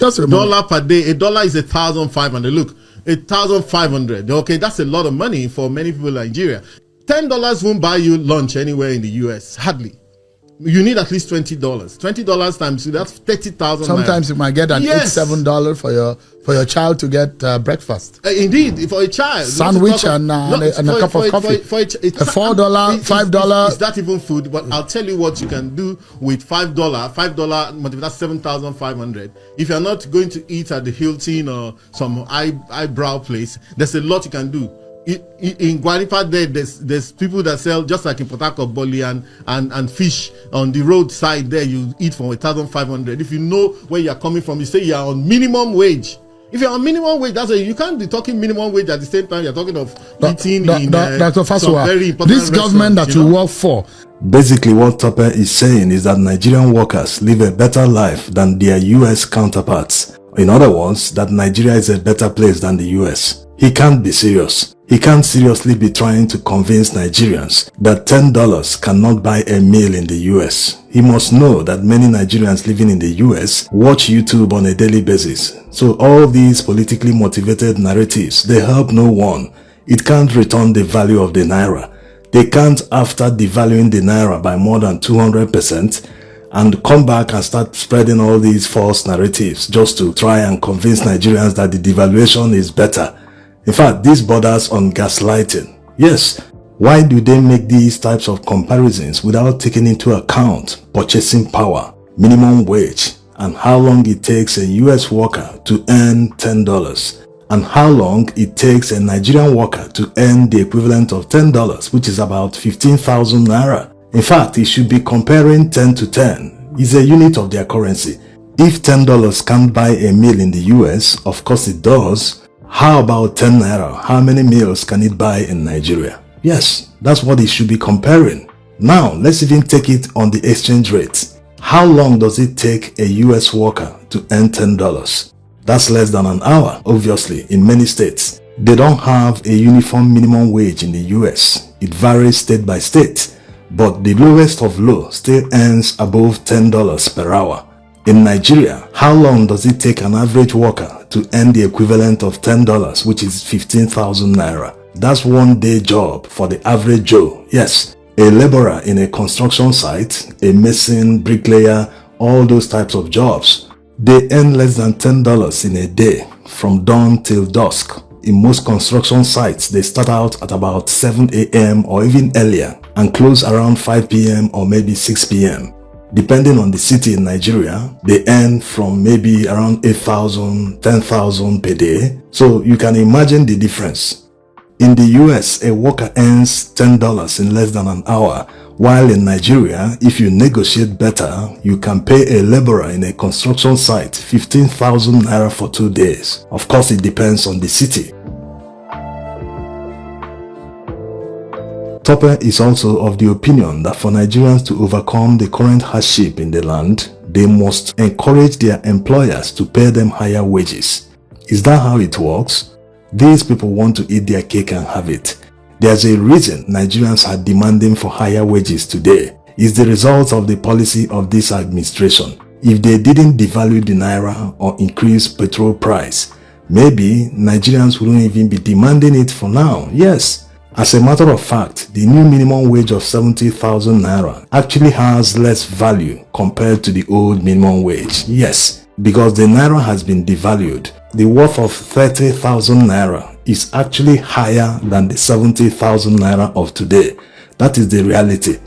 Just remember. Dollar per day. $1 is 1,500. Look, 1,500. Okay, that's a lot of money for many people in Nigeria. $10 won't buy you lunch anywhere in the US. Hardly. You need at least $20. $20 times that's 30,000. Sometimes you might get an $7 for your child to get breakfast. Indeed, for a child, sandwich and a cup of coffee. For a $4, $5. Is that even food? But I'll tell you what you can do with $5. $5, that's 7,500. If you're not going to eat at the Hilton or some eyebrow place, there's a lot you can do. In Guaripa, there's people that sell, just like in Port Harcourt, Boli and fish on the roadside. There you eat for 1,500. If you know where you're coming from, you say you're on minimum wage. If you're on minimum wage, that's you can't be talking minimum wage at the same time you're talking of eating in Dr. Fasua, very important this government that you work for. Basically, what Topper is saying is that Nigerian workers live a better life than their US counterparts. In other words, that Nigeria is a better place than the US. He can't be serious. He can't seriously be trying to convince Nigerians that $10 cannot buy a meal in the US. He must know that many Nigerians living in the US watch YouTube on a daily basis. So all these politically motivated narratives, they help no one. It can't return the value of the Naira. They can't, after devaluing the Naira by more than 200%, and come back and start spreading all these false narratives just to try and convince Nigerians that the devaluation is better. In fact, this borders on gaslighting. Yes, why do they make these types of comparisons without taking into account purchasing power, minimum wage, and how long it takes a US worker to earn $10, and how long it takes a Nigerian worker to earn the equivalent of $10, which is about 15,000 Naira. In fact, it should be comparing 10 to 10. It's a unit of their currency. If $10 can't buy a meal in the US, of course it does. How about 10 Naira? How many meals can it buy in Nigeria? Yes, that's what it should be comparing. Now, let's even take it on the exchange rate. How long does it take a US worker to earn $10? That's less than an hour, obviously, in many states. They don't have a uniform minimum wage in the US. It varies state by state, but the lowest of low still earns above $10 per hour. In Nigeria, how long does it take an average worker to earn the equivalent of $10, which is 15,000 Naira? That's one day job for the average Joe. Yes, a laborer in a construction site, a mason, bricklayer, all those types of jobs. They earn less than $10 in a day, from dawn till dusk. In most construction sites, they start out at about 7 a.m. or even earlier and close around 5 p.m. or maybe 6 p.m. Depending on the city in Nigeria, they earn from maybe around 8,000, 10,000 per day. So you can imagine the difference. In the US, a worker earns $10 in less than an hour, while in Nigeria, if you negotiate better, you can pay a laborer in a construction site 15,000 Naira for 2 days. Of course, it depends on the city. Topper is also of the opinion that for Nigerians to overcome the current hardship in the land, they must encourage their employers to pay them higher wages. Is that how it works? These people want to eat their cake and have it. There's a reason Nigerians are demanding for higher wages today. It's the result of the policy of this administration. If they didn't devalue the Naira or increase petrol price, maybe Nigerians wouldn't even be demanding it for now. Yes. As a matter of fact, the new minimum wage of 70,000 Naira actually has less value compared to the old minimum wage. Yes, because the Naira has been devalued. The worth of 30,000 Naira is actually higher than the 70,000 Naira of today. That is the reality.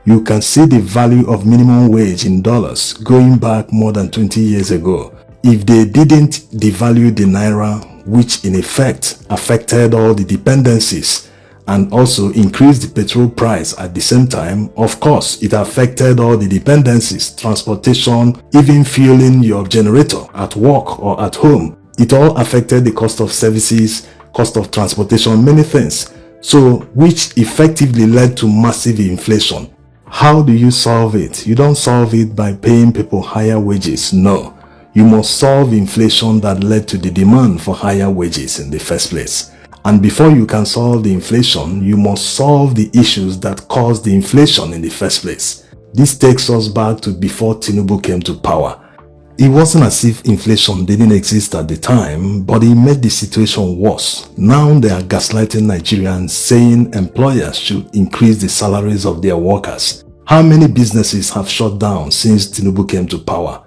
You can see the value of minimum wage in dollars going back more than 20 years ago. If they didn't devalue the Naira, which in effect affected all the dependencies, and also increased the petrol price at the same time, of course, it affected all the dependencies, transportation, even fueling your generator at work or at home. It all affected the cost of services, cost of transportation, many things. So, which effectively led to massive inflation. How do you solve it? You don't solve it by paying people higher wages. No. You must solve inflation that led to the demand for higher wages in the first place. And before you can solve the inflation, you must solve the issues that caused the inflation in the first place. This takes us back to before Tinubus came to power. It wasn't as if inflation didn't exist at the time, but it made the situation worse. Now they are gaslighting Nigerians, saying employers should increase the salaries of their workers. How many businesses have shut down since Tinubus came to power?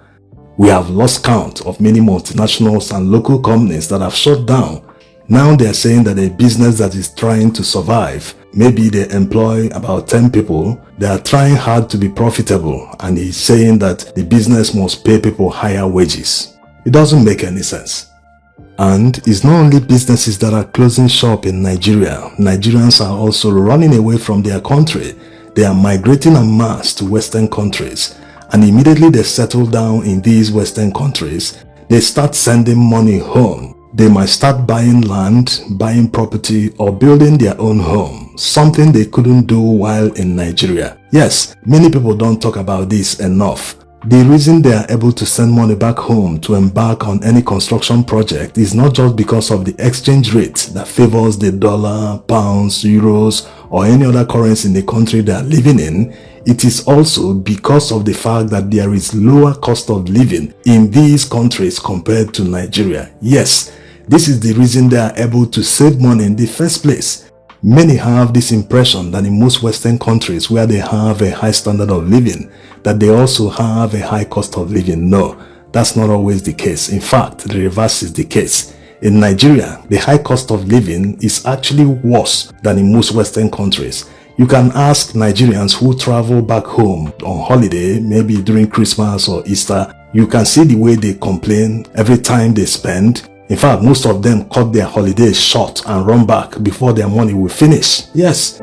We have lost count of many multinationals and local companies that have shut down. Now they are saying that a business that is trying to survive, maybe they employ about 10 people, they are trying hard to be profitable, and he's saying that the business must pay people higher wages. It doesn't make any sense. And it's not only businesses that are closing shop in Nigeria. Nigerians are also running away from their country. They are migrating en masse to Western countries, and immediately they settle down in these Western countries, they start sending money home. They might start buying land, buying property, or building their own home, something they couldn't do while in Nigeria. Yes, many people don't talk about this enough. The reason they are able to send money back home to embark on any construction project is not just because of the exchange rate that favors the dollar, pounds, euros, or any other currency in the country they are living in. It is also because of the fact that there is lower cost of living in these countries compared to Nigeria. Yes, this is the reason they are able to save money in the first place. Many have this impression that in most Western countries where they have a high standard of living, that they also have a high cost of living. No, that's not always the case. In fact, the reverse is the case. In Nigeria, the high cost of living is actually worse than in most Western countries. You can ask Nigerians who travel back home on holiday, maybe during Christmas or Easter. You can see the way they complain every time they spend. In fact, most of them cut their holidays short and run back before their money will finish. Yes.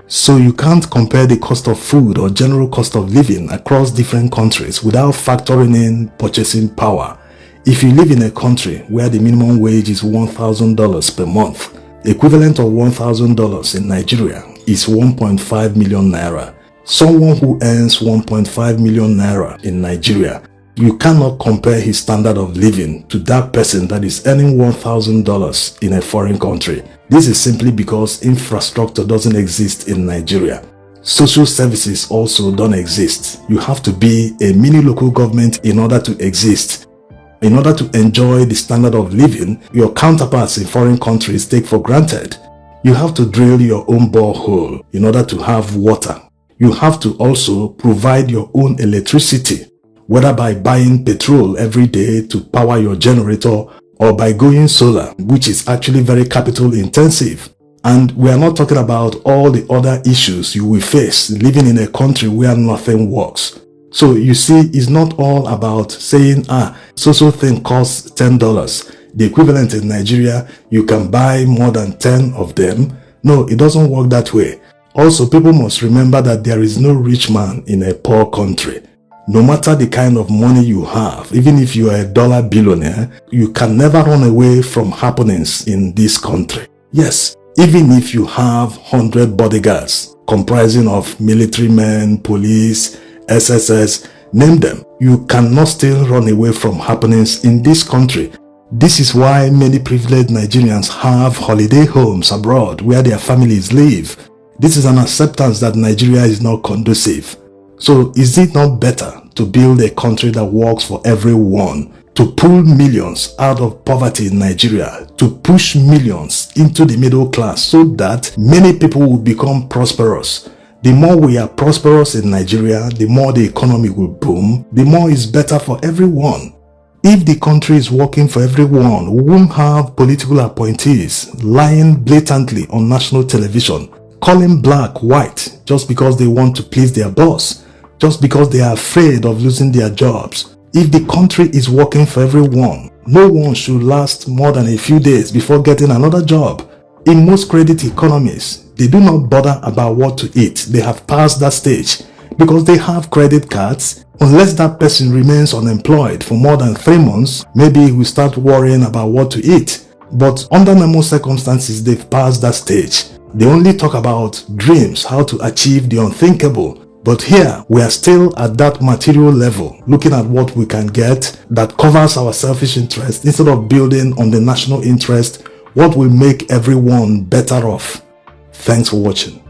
So you can't compare the cost of food or general cost of living across different countries without factoring in purchasing power. If you live in a country where the minimum wage is $1,000 per month, the equivalent of $1,000 in Nigeria is 1.5 million naira. Someone who earns 1.5 million naira in Nigeria, you cannot compare his standard of living to that person that is earning $1,000 in a foreign country. This is simply because infrastructure doesn't exist in Nigeria. Social services also don't exist. You have to be a mini local government in order to exist. In order to enjoy the standard of living your counterparts in foreign countries take for granted, you have to drill your own borehole in order to have water. You have to also provide your own electricity, whether by buying petrol every day to power your generator or by going solar, which is actually very capital intensive. And we are not talking about all the other issues you will face living in a country where nothing works. So you see, it's not all about saying, so thing costs $10. The equivalent in Nigeria, you can buy more than 10 of them. No, it doesn't work that way. Also, people must remember that there is no rich man in a poor country. No matter the kind of money you have, even if you are a dollar billionaire, you can never run away from happenings in this country. Yes, even if you have 100 bodyguards comprising of military men, police, SSS, name them, you cannot still run away from happenings in this country. This is why many privileged Nigerians have holiday homes abroad where their families live. This is an acceptance that Nigeria is not conducive. So is it not better to build a country that works for everyone, to pull millions out of poverty in Nigeria, to push millions into the middle class so that many people will become prosperous? The more we are prosperous in Nigeria, the more the economy will boom, the more it's better for everyone. If the country is working for everyone, we won't have political appointees lying blatantly on national television, calling black white just because they want to please their boss, just because they are afraid of losing their jobs. If the country is working for everyone, no one should last more than a few days before getting another job. In most credit economies, they do not bother about what to eat. They have passed that stage because they have credit cards. Unless that person remains unemployed for more than 3 months, maybe he will start worrying about what to eat. But under normal circumstances, they've passed that stage. They only talk about dreams, how to achieve the unthinkable. But here, we are still at that material level, looking at what we can get that covers our selfish interest instead of building on the national interest, what will make everyone better off. Thanks for watching.